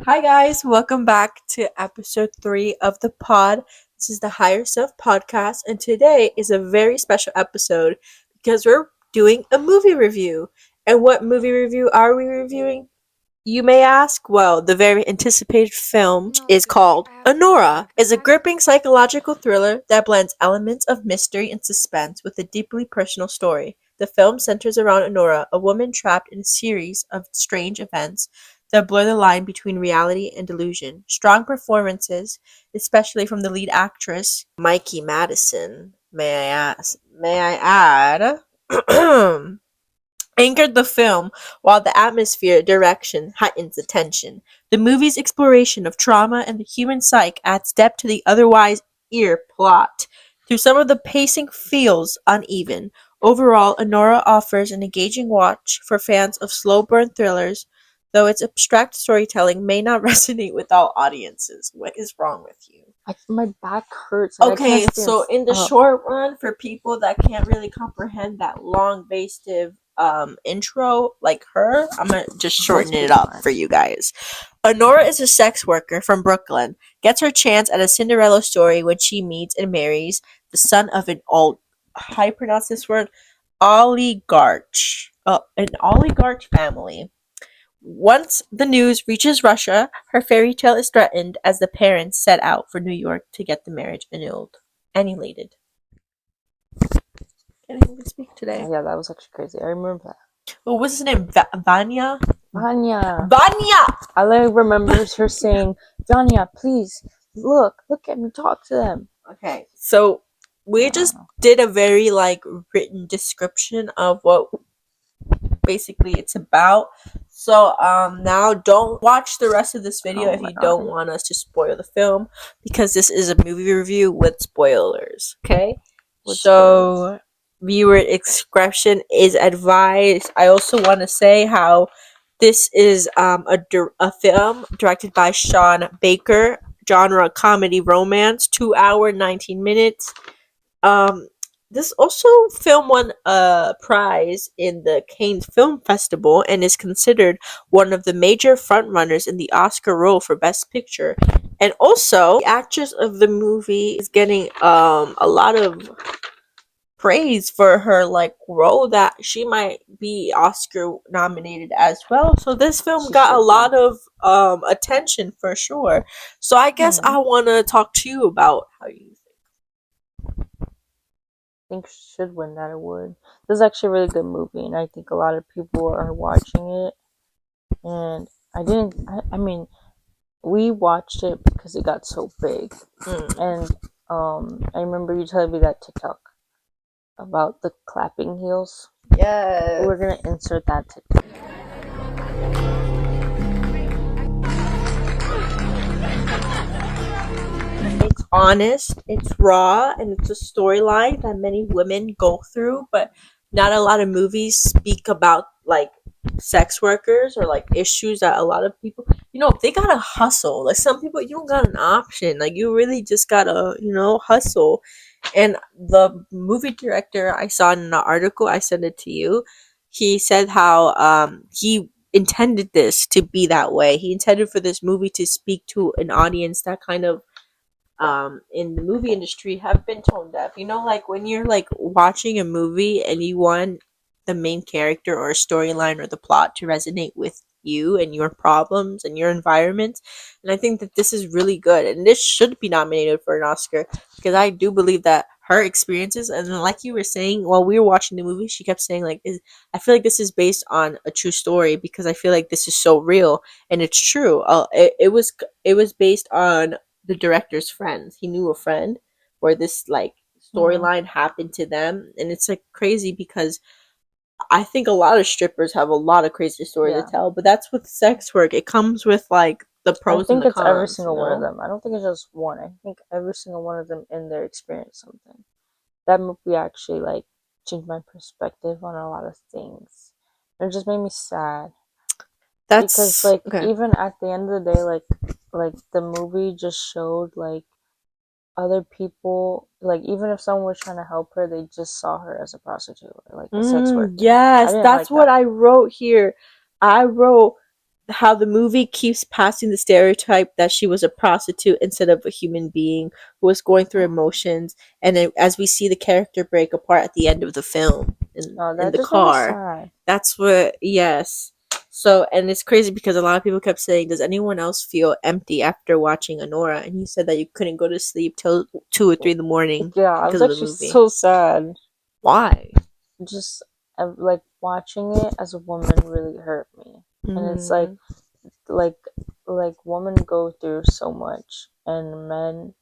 Hi, guys. Welcome back to episode 3 of the pod. This is the Higher Self podcast, and today is a very special episode because we're doing a movie review. And what movie review are we reviewing? You may ask. Well, the very anticipated film is called Anora. It's a gripping psychological thriller that blends elements of mystery and suspense with a deeply personal story. The film centers around Anora, a woman trapped in a series of strange events that blur the line between reality and delusion. Strong performances, especially from the lead actress, Mikey Madison, may I add, anchored the film, while the atmosphere direction heightens the tension. The movie's exploration of trauma and the human psyche adds depth to the otherwise eerie plot. Through some of the pacing feels uneven. Overall, Anora offers an engaging watch for fans of slow burn thrillers, though its abstract storytelling may not resonate with all audiences. What is wrong with you? My back hurts. Like, I Okay, can't so stand in the up. short run, for people that can't really comprehend that long evasive intro like her, I'm gonna just shorten it up for you guys. Anora is a sex worker from Brooklyn, gets her chance at a Cinderella story when she meets and marries the son of an old, how you pronounce this word, oligarch, an oligarch family. Once the news reaches Russia, her fairy tale is threatened as the parents set out for New York to get the marriage annihilated. Can't even speak today. Yeah, that was actually crazy. I remember that. What was his name? Vanya? Vanya. Vanya! All I remember is her saying, Vanya, please, look at me, talk to them. Okay, so we just did a very written description of what basically it's about. So now don't watch the rest of this video if you don't want us to spoil the film, because this is a movie review with spoilers. Okay, so viewer discretion is advised. I also want to say how this is a film directed by Sean Baker, genre comedy romance, 2 hour 19 minutes. This also film won a prize in the Cannes Film Festival and is considered one of the major frontrunners in the Oscar role for Best Picture. And also, the actress of the movie is getting a lot of praise for her role that she might be Oscar nominated as well. So this film got a lot of attention for sure. So I guess I want to talk to you about how you think should win that award. This is actually a really good movie, and I think a lot of people are watching it. And I mean, we watched it because it got so big. And I remember you telling me that TikTok about the clapping heels. Yes. We're gonna insert that TikTok. It's honest, it's raw, and it's a storyline that many women go through, but not a lot of movies speak about sex workers or issues that a lot of people, they gotta hustle. Like some people, you don't got an option. Like you really just gotta, hustle. And the movie director I saw in an article, I sent it to you. He said how he intended this to be that way. He intended for this movie to speak to an audience that kind of in the movie industry have been tone deaf. Like when you're watching a movie and you want the main character or a storyline or the plot to resonate with you and your problems and your environment. And I think that this is really good, and this should be nominated for an Oscar, because I do believe that her experiences, and like you were saying while we were watching the movie, she kept saying I feel like this is based on a true story, because I feel like this is so real, and it's true. It was based on the director's friends. He knew a friend where this storyline happened to them, and it's crazy because I think a lot of strippers have a lot of crazy stories to tell, but that's with sex work. It comes with the pros and the cons. I think it's every single one of them. I don't think it's just one. I think every single one of them in there experienced something. That movie actually changed my perspective on a lot of things. It just made me sad. Because even at the end of the day, the movie just showed other people, even if someone was trying to help her, they just saw her as a prostitute or a sex worker. Yes, that's what I wrote here. I wrote how the movie keeps passing the stereotype that she was a prostitute instead of a human being who was going through emotions. And then, as we see the character break apart at the end of the film No, in that the just made me car, sad. that's what, yes. So, and it's crazy because a lot of people kept saying, "Does anyone else feel empty after watching Anora?" And he said that you couldn't go to sleep till 2 or 3 in the morning Yeah, I because was of the actually movie. so sad. Why? Just like watching it as a woman really hurt me. And it's Mm, like women go through so much, and men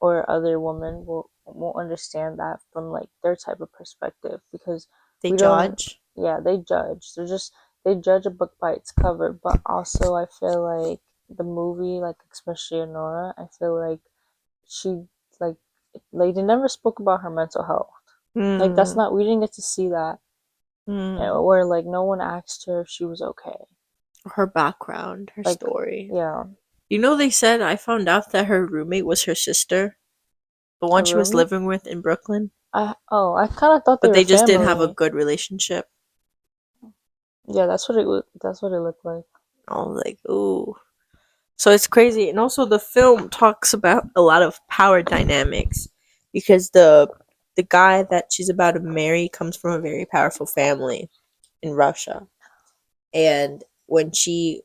or other women won't understand that from like their type of perspective, because they we don't. judge. Yeah, they judge. They judge a book by its cover. But also I feel like the movie, like especially Anora, I feel like she like they never spoke about her mental health. Like that's Mm, not, we didn't get to see that. mm. Or like no one asked her if she was okay. Her background, her Like, story. yeah, You know, they said I found out that her roommate was her sister, the one her she was roomie. living with in Brooklyn, I kind of thought they but were they just didn't have a family. good relationship. Yeah, that's what it looked like. I was like, ooh. So it's crazy. And also the film talks about a lot of power dynamics because the guy that she's about to marry comes from a very powerful family in Russia. And when the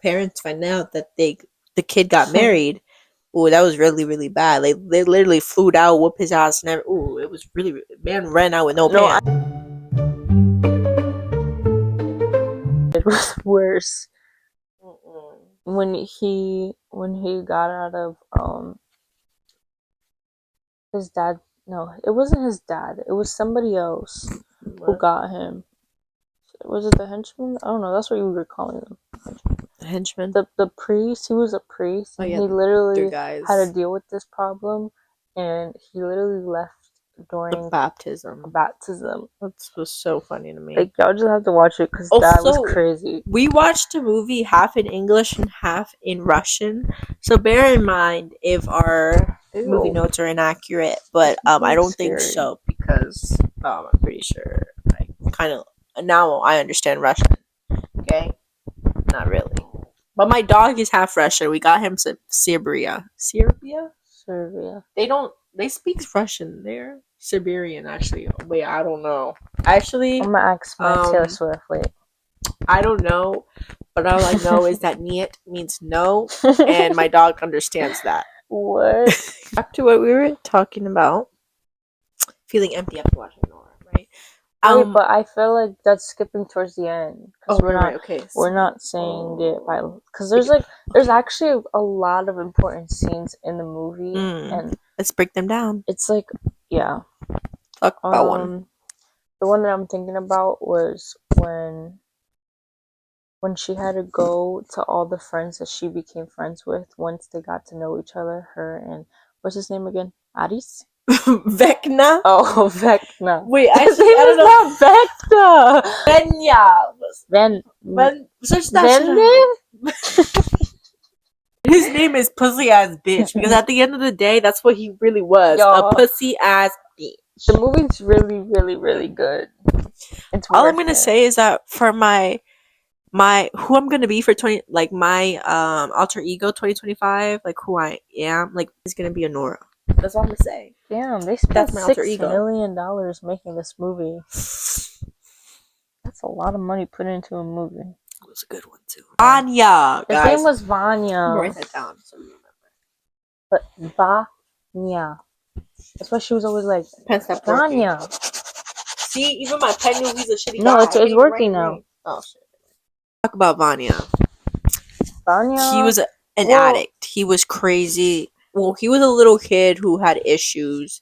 parents find out that the kid got married, ooh, that was really, really bad. They literally flew out, whoop his ass, and ooh, it was really, man ran out with no No, pants. it was worse Mm-mm. when he got out of his dad. No, it wasn't his dad. It was somebody else who What? got him. Was it the henchman? I don't know. That's what you were calling them. Henchman. The priest. He was a priest, Oh and yeah, he the three literally had to guys. deal with this problem, and he literally left The during a baptism. baptism. That was so funny to me. Like y'all just have to watch it because that was Also, crazy. we watched a movie half in English and half in Russian. So bear in mind if our movie Ew, notes are inaccurate, but I that's don't think scary. so because I'm pretty sure I kind of now I understand Russian. Okay, not really. But my dog is half Russian. We got him some Siberia. Serbia? Serbia. They don't. They speak Russian. They're Siberian, actually. Wait, I don't know. Actually, I'm gonna ask my Taylor um, Swift. Wait. I don't know, but all I know is that "niet" means no, and my dog understands that. What? Back to what we were talking about, feeling empty after watching Nora, right? Wait, but I feel like that's skipping towards the end Oh, because right. Okay. we're So, not saying it by, because there's actually a lot of important scenes in the movie, and let's break them down. it's like, yeah. Talk about one. The one that I'm thinking about was when she had to go to all the friends that she became friends with once they got to know each other. Her and what's his name again? Aris? Vecna. Oh, Vecna. Wait, His actually, name I don't is know. not Vecna. Venya. Ven Search that shit Vende? up. His name is pussy ass bitch because at the end of the day, that's what he really was, a Y'all, pussy ass bitch. the movie's really, really, really good. It's All I'm worth gonna it. say is that for my who I'm gonna be for 20, like my alter ego 2025, like who I am, like is gonna be Anora. That's all I'm gonna say. Damn, they spent That's my alter $6 ego. million making this movie. That's a lot of money put into a movie. It was a good one too. Anya, His name guys. was I'm Vanya. gonna write that down so you remember. But Vanya. That's why she was always like, Pen stopped working. Vanya. See, even my pen knew he's a shitty No, guy. it's working now. Oh shit. Talk about Vanya. He Vanya. was an Well, addict. He was crazy. Well, he was a little kid who had issues.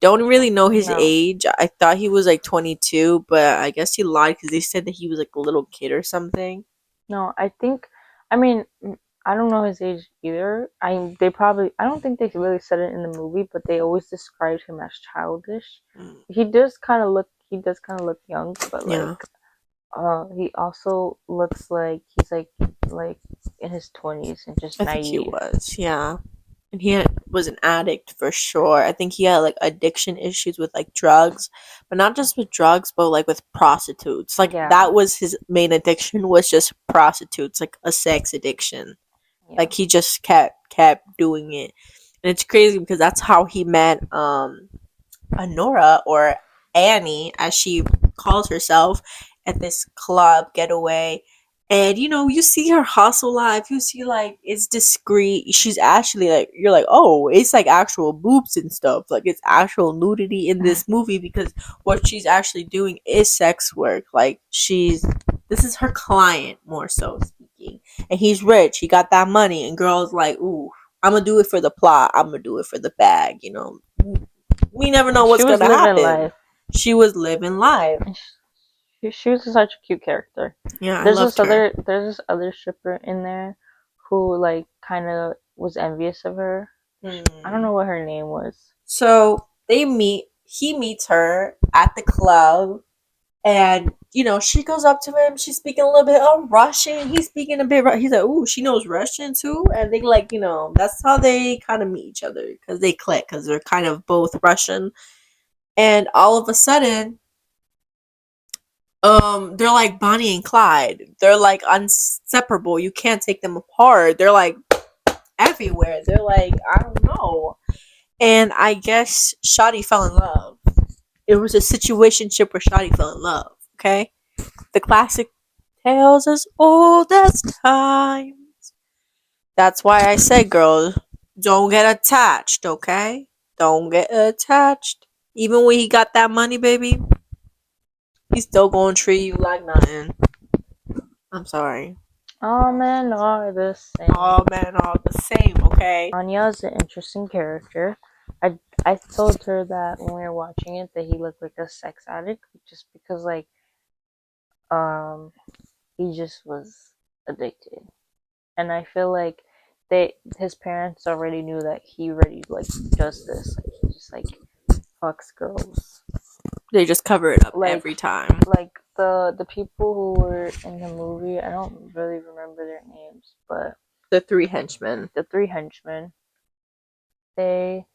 Don't really know his no. age. I thought he was like 22, but I guess he lied because they said that he was like a little kid or something. No, I mean, I don't know his age either. I don't think they really said it in the movie, but they always described him as childish. Mm. He does kind of look young, but Yeah, he also looks like he's like in his 20s and just I think he naive. was. Yeah, and he had was an addict for sure. I think he had like addiction issues with like drugs, but not just with drugs, but like with prostitutes. Like Yeah, that was his main addiction, was just prostitutes, like a sex addiction. yeah. Like he just kept doing it. And it's crazy because that's how he met Anora, or Annie as she calls herself, at this club getaway. And you see her hustle life. You see like it's discreet. She's actually like, you're like, oh, it's like actual boobs and stuff. Like it's actual nudity in this movie because what she's actually doing is sex work. Like this is her client more so speaking. And he's rich. He got that money. And girls like, ooh, I'm gonna do it for the plot. I'm gonna do it for the bag. We never know She what's was gonna living happen. life. She was living life. She was such a cute character. Yeah, I loved her. There's this other stripper in there who like kind of was envious of her. I don't Hmm. know what her name was. So they meet. He meets her at the club, and she goes up to him. She's speaking a little bit of Russian. He's speaking a bit. He's like, "Ooh, she knows Russian too." And they like, that's how they kind of meet each other because they click because they're kind of both Russian. And all of a sudden, they're like Bonnie and Clyde. They're like inseparable. You can't take them apart. They're like everywhere. They're like, I don't know. And I guess Shadi fell in love. It was a situationship where Shadi fell in love. Okay, the classic tales as old as time. That's why I say, girls, don't get attached. Okay, don't get attached. Even when he got that money, baby, he's still gonna treat you like nothing. I'm sorry. All men are the same. All men are the same, okay? Anya is an interesting character. I told her that when we were watching it that he looked like a sex addict, just because like um he just was addicted, and I feel like his parents already knew that he already like does this. Like he just like fucks girls. They just cover it up Like every time. the people who were in the movie, I don't really remember their names, but The three henchmen. the three henchmen, they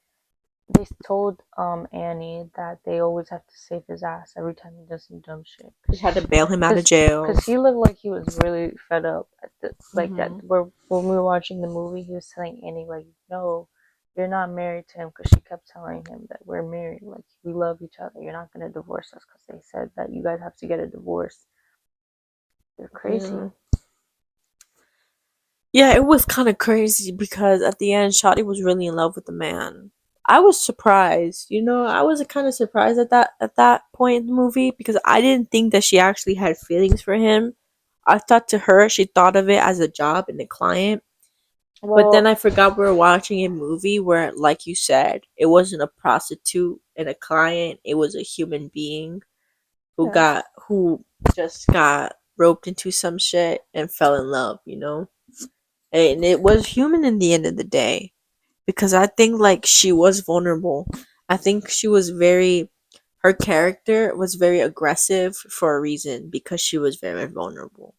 they told Annie that they always have to save his ass every time he does some dumb shit. They had to bail him out of jail. Because he looked like he was really fed up at the like that. Mhm. Where when we were watching the movie, he was telling Annie like, "No, you're not married to him," because she kept telling him that we're married, like we love each other. You're not gonna divorce us because they said that you guys have to get a divorce. You're crazy. Yeah. Yeah, it was kind of crazy because at the end, Shotty was really in love with the man. I was surprised. I was kind of surprised at that point in the movie because I didn't think that she actually had feelings for him. I thought to her she thought of it as a job and a client. But then Well, I forgot we were watching a movie where, like you said, it wasn't a prostitute and a client. It was a human being who yeah. just got roped into some shit and fell in love. And it was human in the end of the day because I think like she was vulnerable. I think she was very her character was very aggressive for a reason because she was very vulnerable.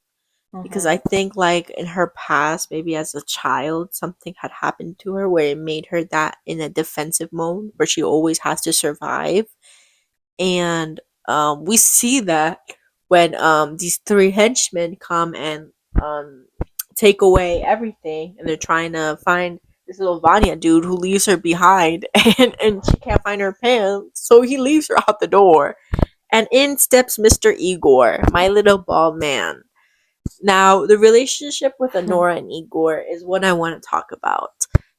Because I Mhm. think like in her past, maybe as a child, something had happened to her where it made her that in a defensive mode where she always has to survive. And we see that when these three henchmen come and um, take away everything, and they're trying to find this little Vanya dude who leaves her behind, and she can't find her pants, so he leaves her out the door, and in steps Mr. Igor, my little bald man. Now, the relationship with Anora and Igor is what I want to talk about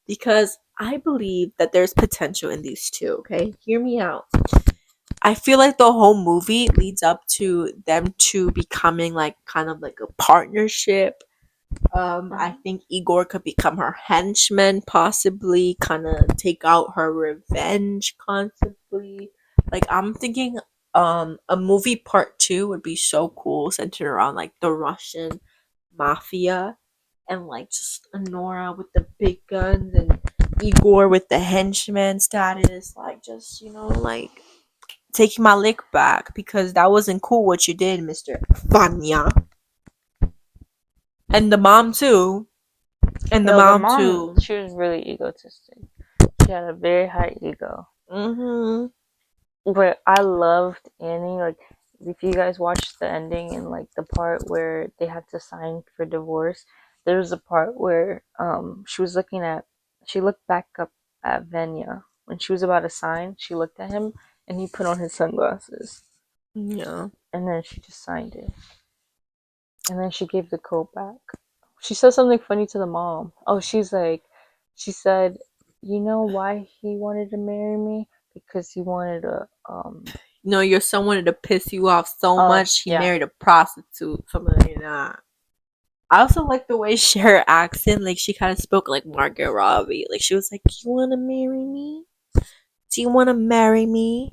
because I believe that there's potential in these two. Okay, hear me out. I feel like the whole movie leads up to them two becoming like kind of like a partnership. I think Igor could become her henchman, possibly, kind of take out her revenge constantly. Like I'm thinking, a movie part two would be so cool, centered around like the Russian mafia and like just Anora with the big guns and Igor with the henchman status, like just like taking my lick back because that wasn't cool what you did, Mr. Vanya. And the mom too. And the Yo, the mom mom, too. she was really egotistic. she had a very high ego. Mm-hmm. But I loved Annie. Like, if you guys watched the ending and like the part where they had to sign for divorce, there was a part where she looked back up at Venya when she was about to sign. She looked at him and he put on his sunglasses, Yeah. and then she just signed it, and then she gave the coat back. She said something funny to the mom. Oh, she said, you know why he wanted to marry me? Because he wanted to No, your son wanted to piss you off so much he yeah. married a prostitute. Something like that. I also like the way her accent, like she kind of spoke like Margot Robbie. Like she was like, "You want to marry me? Do you want to marry me?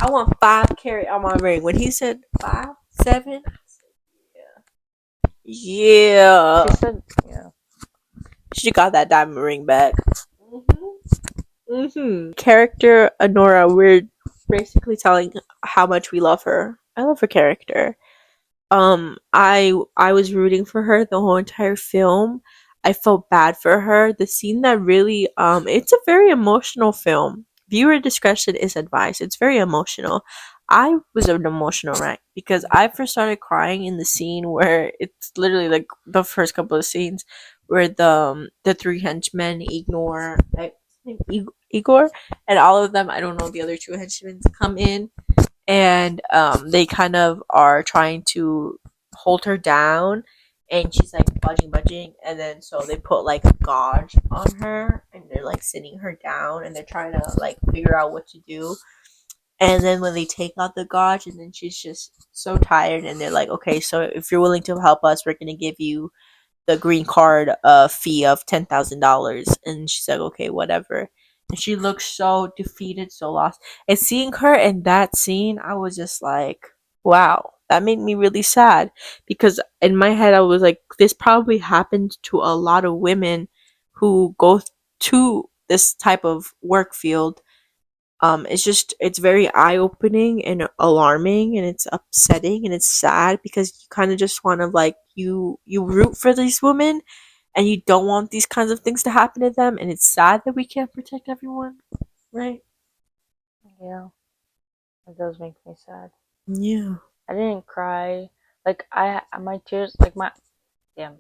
I want 5 carat on my ring." When he said 5, 7, yeah, She said, yeah. she got that diamond ring back. Character Anora, we're basically telling how much we love her. I love her character. I was rooting for her the whole entire film. I felt bad for her. The scene that really it's a very emotional film. Viewer discretion is advised. It's very emotional. I was an emotional wreck because I first started crying in the scene where it's literally like the first couple of scenes where the three henchmen ignore Igor and all of them. I don't know the other two henchmen come in and they kind of are trying to hold her down and she's like budging and then so they put like a gauge on her and they're like sitting her down and they're trying to like figure out what to do and then when they take out the gauge and then she's just so tired and they're like, okay, so if you're willing to help us, we're gonna give you the green card fee of $10,000. And she's like, okay, whatever. And she looks so defeated, so lost. And seeing her in that scene, I was just like, wow, that made me really sad because in my head I was like, this probably happened to a lot of women who go to this type of work field. It's very eye opening and alarming and it's upsetting and it's sad because you kind of just want to like you root for these women and you don't want these kinds of things to happen to them and it's sad that we can't protect everyone, right? Yeah, it does make me sad. Yeah. I didn't cry. Like my tears, like damn,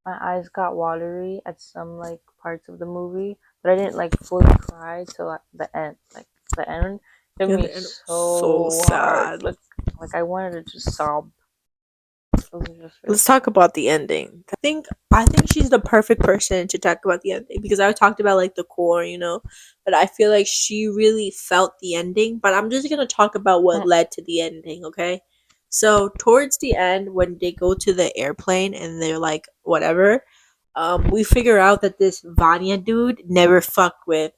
my eyes got watery at some like parts of the movie, but I didn't like fully cry till like, the end. Like the end hit Yeah, me the end was so so hard. sad. Like I wanted to just sob. It was just really Let's talk sad. about the ending. I think she's the perfect person to talk about the ending because I talked about like the core, but I feel like she really felt the ending. But I'm just gonna talk about what led to the ending, okay? So towards the end, when they go to the airplane and they're like whatever, we figure out that this Vanya dude never fucked with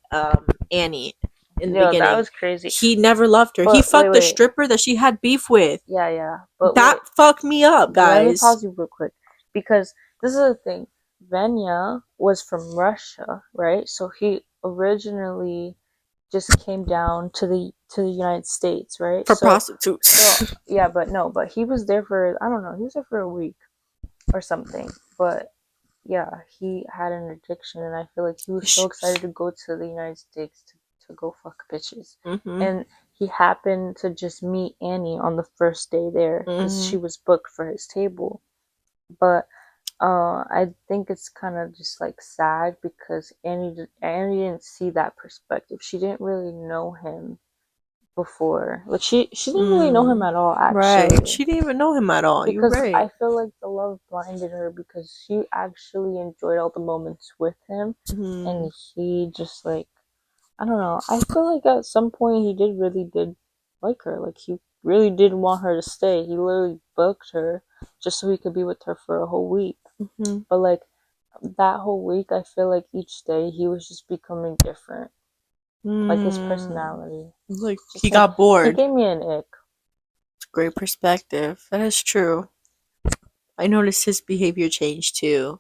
Annie in the Yo, that beginning. was crazy. He never loved her. He But wait, fucked the wait. stripper that she had beef with. Yeah, yeah. But That wait. fucked me up, Let me guys. pause you real quick because this is the thing. Venya was from Russia, right? So he originally just came down to the United States, right? For So prostitutes. yeah, but no, but he was there for I don't know, he was there for a week or something. But yeah, he had an addiction, and I feel like he was so excited to go to the United States to go fuck bitches, Mm-hmm. and he happened to just meet Annie on the first day there because Mm-hmm. she was booked for his table. But I think it's kind of just like sad because Annie didn't see that perspective. She didn't really know him before. Like she didn't really know him at all Right. actually. She didn't even know him at all. You're Because I right. feel like the love blinded her because she actually enjoyed all the moments with him, Mm-hmm. and he just like I don't know. I feel like at some point he did like her. Like he really did want her to stay. He literally booked her just so he could be with her for a whole week. Mm-hmm. But like that whole week, I feel like each day he was just becoming different. Like his personality. Like Just he like got he bored. gave me an ick. It's a great perspective. That is true. I noticed his behavior changed too.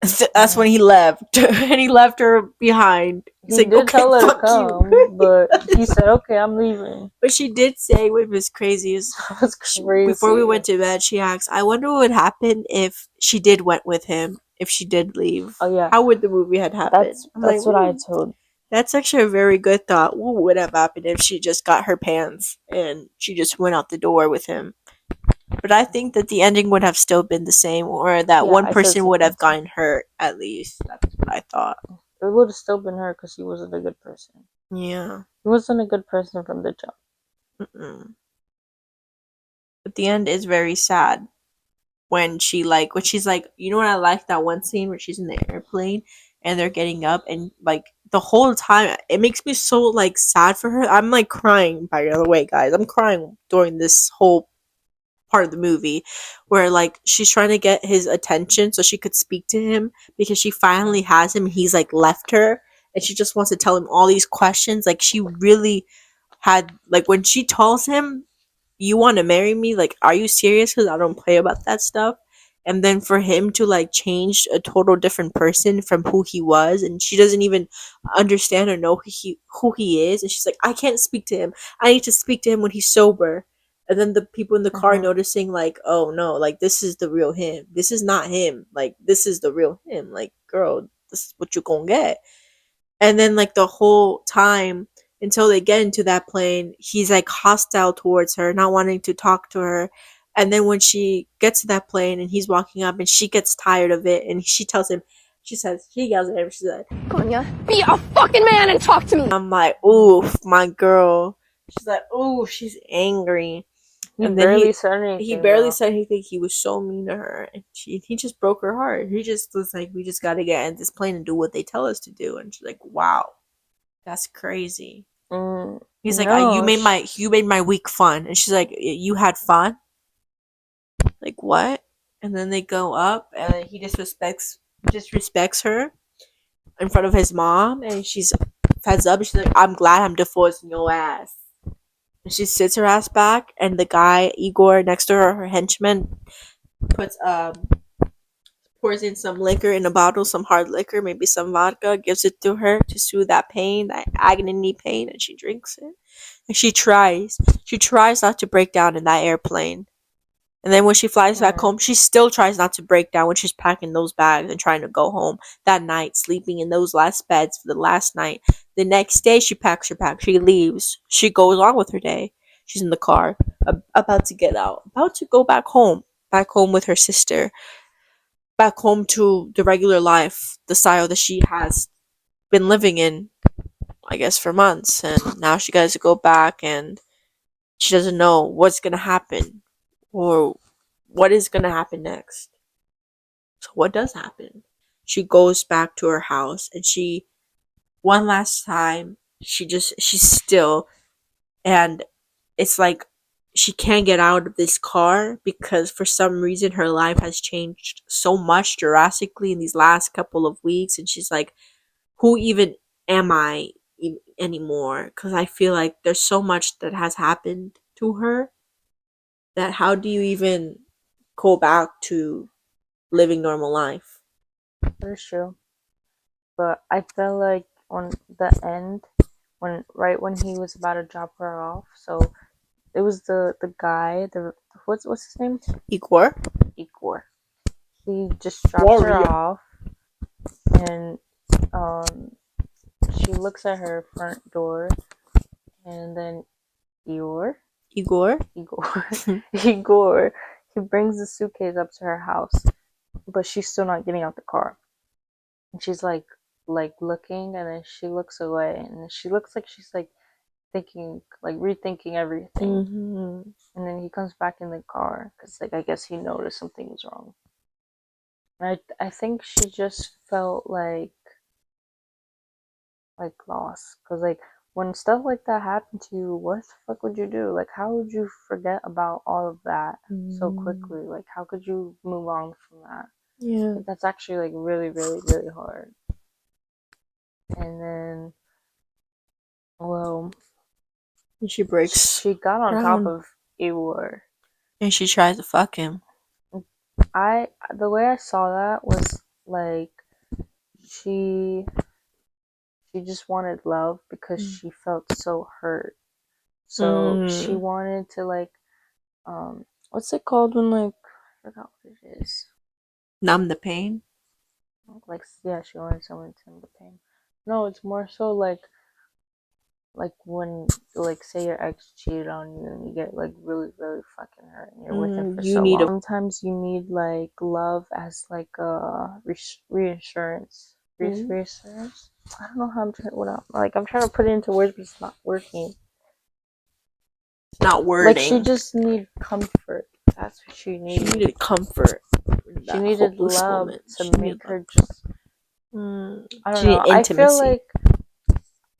That's Yeah. when he left, and he left her behind. He's He like, did "Okay, tell her to fuck you." come, but he said, "Okay, I'm leaving." But she did say what was crazy is That was before we crazy. went to bed, she asked, "I wonder what would happen if she did went with him. If she did leave, Oh yeah, how would the movie had happened?" I'm like, that's what I told. That's actually a very good thought. What would have happened if she just got her pants and she just went out the door with him? But I think that the ending would have still been the same, or that Yeah, one I said the person same would thing have too. gotten hurt at least. That's what I thought. It would have still been her because he wasn't a good person. Yeah. He wasn't a good person from the jump. Mm-mm. But the end is very sad when she's like, you know what, I like that one scene where she's in the airplane and they're getting up, and like the whole time it makes me so like sad for her. I'm like crying, by the way, guys. I'm crying during this whole part of the movie where like she's trying to get his attention so she could speak to him because she finally has him and he's like left her, and she just wants to tell him all these questions. Like she really had, like, when she tells him, you want to marry me, like, are you serious, because I don't play about that stuff. And then for him to like change a total different person from who he was, and she doesn't even understand or know who he is, and she's like, I can't speak to him, I need to speak to him when he's sober. And then the people in the car Mm-hmm. noticing like, oh no, like this is the real him, this is not him, like this is the real him, like girl, this is what you gonna get. And then like the whole time until they get into that plane, he's like hostile towards her, not wanting to talk to her. And then when she gets to that plane and he's walking up and she gets tired of it and she tells him, she yells at him, she's like, Konya, be a fucking man and talk to me. I'm like, oof, my girl. She's like, ooh, she's angry. He And then barely he said he anything barely though. said anything. He was so mean to her, and he just broke her heart. He just was like, we just got to get in this plane and do what they tell us to do. And she's like, wow, that's crazy. He's like, No, you made my week fun, and she's like, you had fun, like what? And then they go up, and he disrespects her in front of his mom, and she's feds up. And she's like, I'm glad I'm divorcing your ass. And she sits her ass back, and the guy Igor next to her henchman, puts pours in some liquor in a bottle, some hard liquor, maybe some vodka, gives it to her to soothe that pain, that agony pain, and she drinks it. And she tries not to break down in that airplane. And then when she flies back mm, home, she still tries not to break down when she's packing those bags and trying to go home that night, sleeping in those last beds for the last night. The next day, she packs her bag. She leaves. She goes on with her day. She's in the car, about to get out, about to go back home with her sister, back home to the regular life, the style that she has been living in, I guess, for months. And now she got to go back, and she doesn't know what's going to happen or what is going to happen next. So, what does happen? She goes back to her house, and one last time, she's still, and it's like she can't get out of this car because for some reason her life has changed so much drastically in these last couple of weeks. And she's like, who even am I anymore? Because I feel like there's so much that has happened to her, that how do you even go back to living normal life? that's true. But I felt like on the end, when he was about to drop her off, so it was the guy, the what's his name? Igor? Igor. He just drops her Warrior. off, and um, she looks at her front door, and then Igor, Igor? Igor, Igor, he brings the suitcase up to her house, but she's still not getting out the car. And she's like looking, and then she looks away, and she looks like she's like thinking, like rethinking everything. Mm-hmm. And then he comes back in the car because, like, I guess he noticed something was wrong. And I think she just felt like lost because like when stuff like that happened to you, what the fuck would you do? Like, how would you forget about all of that so Mm. quickly? Like, how could you move on from that? Yeah. Like, that's actually like really, really, really hard. And then, well, And she breaks she got on top down of Eeyore. and she tries to fuck him. The way I saw that was like she she just wanted love because she felt so hurt. So she Mm. wanted to like what's it called when like I forgot what it is. Numb the pain. Like yeah, she wanted someone to numb the pain. No, it's more so like when like say your ex cheated on you and you get like really really fucking hurt and you're with him for You so need a long. Sometimes you need like love as like a reassurance. mm, Reassurance. I don't know how I'm trying. What I'm trying to put it into words, but it's not working. not Like she wording. just needed comfort. That's what she She needed. needed comfort in She that needed hopeless love moment. to She make needed love. her just. I don't She know. needed I feel intimacy. like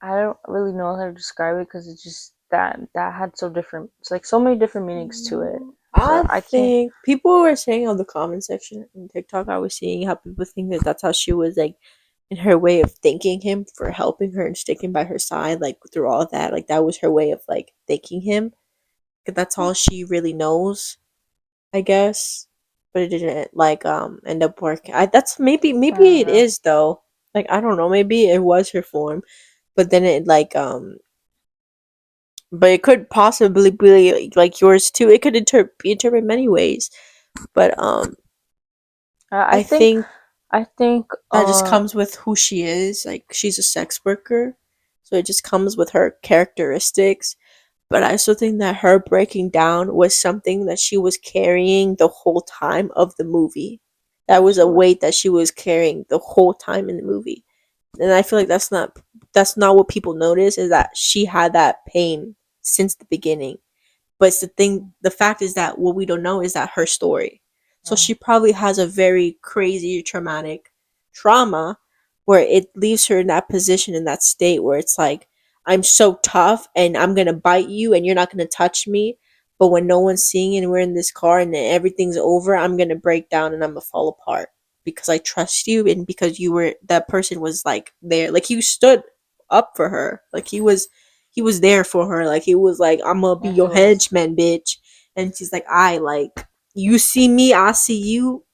I don't really know how to describe it because it's just that had so different. It's like so many different meanings to it. So I I can't. think people were saying on the comment section in TikTok, I was seeing how people think that that's how she was like in her way of thanking him for helping her and sticking by her side, like through all of that. Like that was her way of like thanking him. 'Cause that's all she really knows, I guess. But it didn't like end up working. That's I maybe don't it know. is though. Like I don't know, maybe it was her form, but then it like but it could possibly be like yours too. It could be interpreted many ways. But I I think. think I think. that just comes with who she is. Like she's a sex worker, so it just comes with her characteristics. But I also think that her breaking down was something that she was carrying the whole time of the movie. That was a Absolutely. weight that she was carrying the whole time in the movie. And I feel like that's not what people notice, is that she had that pain since the beginning. But it's the fact is that what we don't know is that her story. So Mm. she probably has a very crazy traumatic trauma where it leaves her in that position, in that state where it's like, I'm so tough and I'm gonna bite you and you're not gonna touch me. But when no one's seeing it and we're in this car and then everything's over, I'm gonna break down and I'm gonna fall apart because I trust you and because you were that person was like there. Like you stood up for her. Like he was there for her. Like he was like, I'm gonna be Yeah, he your was. henchman, bitch. And she's like, I like you see me, I see you,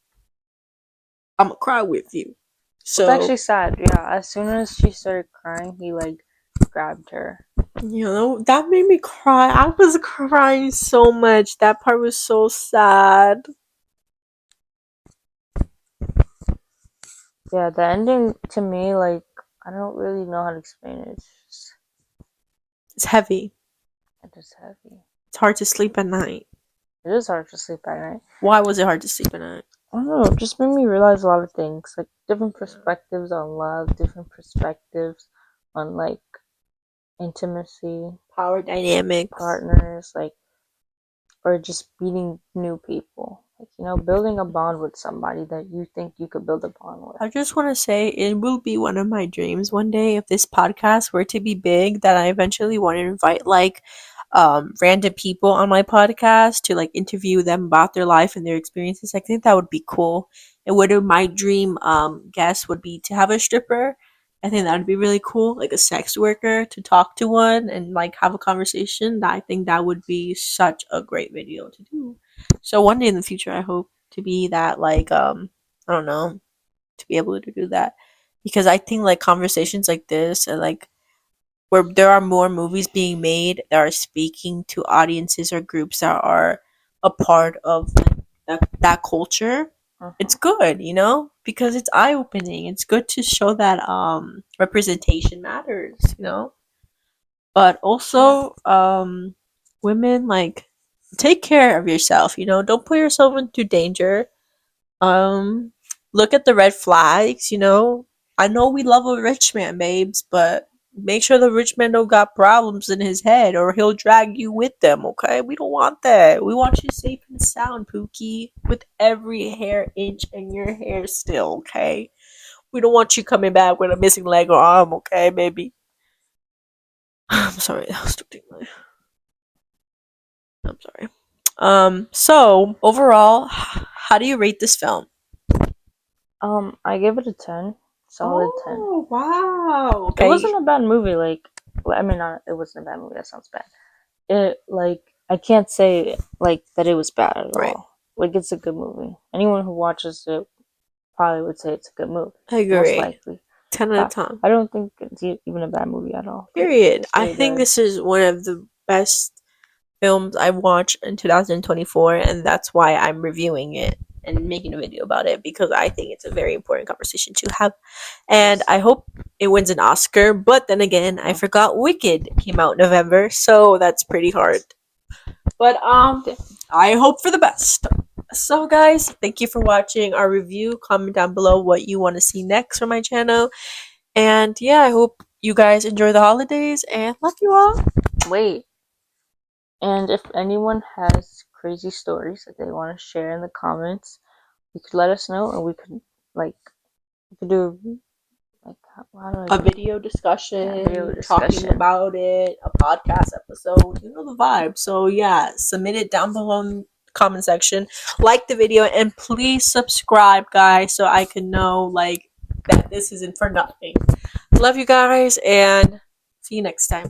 I'm gonna cry with you. It's So actually sad. Yeah. As soon as she started crying, he like grabbed her. that made me cry. I was crying so much. That part was so sad. Yeah. The ending to me, like, I don't really know how to explain it. It's heavy. It's just heavy. It's hard to sleep at night. It is hard to sleep at night. Why was it hard to sleep at night? I don't know. It just made me realize a lot of things, like different perspectives on love, different perspectives on like intimacy, Power dynamics. partners, like or just meeting new people. Like, building a bond with somebody that you think you could build a bond with. I just want to say it will be one of my dreams one day, if this podcast were to be big, that I eventually want to invite like random people on my podcast to like interview them about their life and their experiences. I think that would be cool. And what my dream guest would be to have a stripper. I think that would be really cool, like a sex worker, to talk to one and like have a conversation. I think that would be such a great video to do. So one day in the future, I hope to be that like I don't know, to be able to do that, because I think like conversations like this and like where there are more movies being made that are speaking to audiences or groups that are a part of like that culture, it's Uh-huh. good, because it's eye opening. It's good to show that representation matters, but Yeah. also women, like, take care of yourself, don't put yourself into danger. um, Look at the red flags, I know we love a rich man, babes, but make sure the rich man don't got problems in his head or he'll drag you with them, okay? We don't want that. We want you safe and sound, Pookie, with every hair inch in your hair still, okay? We don't want you coming back with a missing leg or arm, okay, baby? I'm sorry, that was stupid. I'm sorry. So overall, how do you rate this film? I gave it a 10. Solid 10. Oh, wow. It Okay. wasn't a bad movie, like I mean not it wasn't a bad movie, that sounds bad. It like I can't say like that it was bad at Right. all. Like it's a good movie. Anyone who watches it probably would say it's a good movie. I Most agree. likely. 10 out of 10. I don't think it's even a bad movie at all. Like Period. it's I really think good. this is one of the best films I've watched in 2024, and that's why I'm reviewing it. and making a video about it because I think it's a very important conversation to have. And I hope it wins an Oscar. But then again, I forgot Wicked came out in November, so that's pretty hard. But I hope for the best. So guys, thank you for watching our review. Comment down below what you want to see next from my channel. And yeah, I hope you guys enjoy the holidays and love you all. Wait. And if anyone has crazy stories that they want to share in the comments, you could let us know, and we could do like how do I A do it? video discussion, Yeah, video talking discussion. about it, a podcast episode, you know the vibe. So yeah, submit it down below in the comment section. Like the video and please subscribe, guys, so I can know like that this isn't for nothing. Love you guys and see you next time.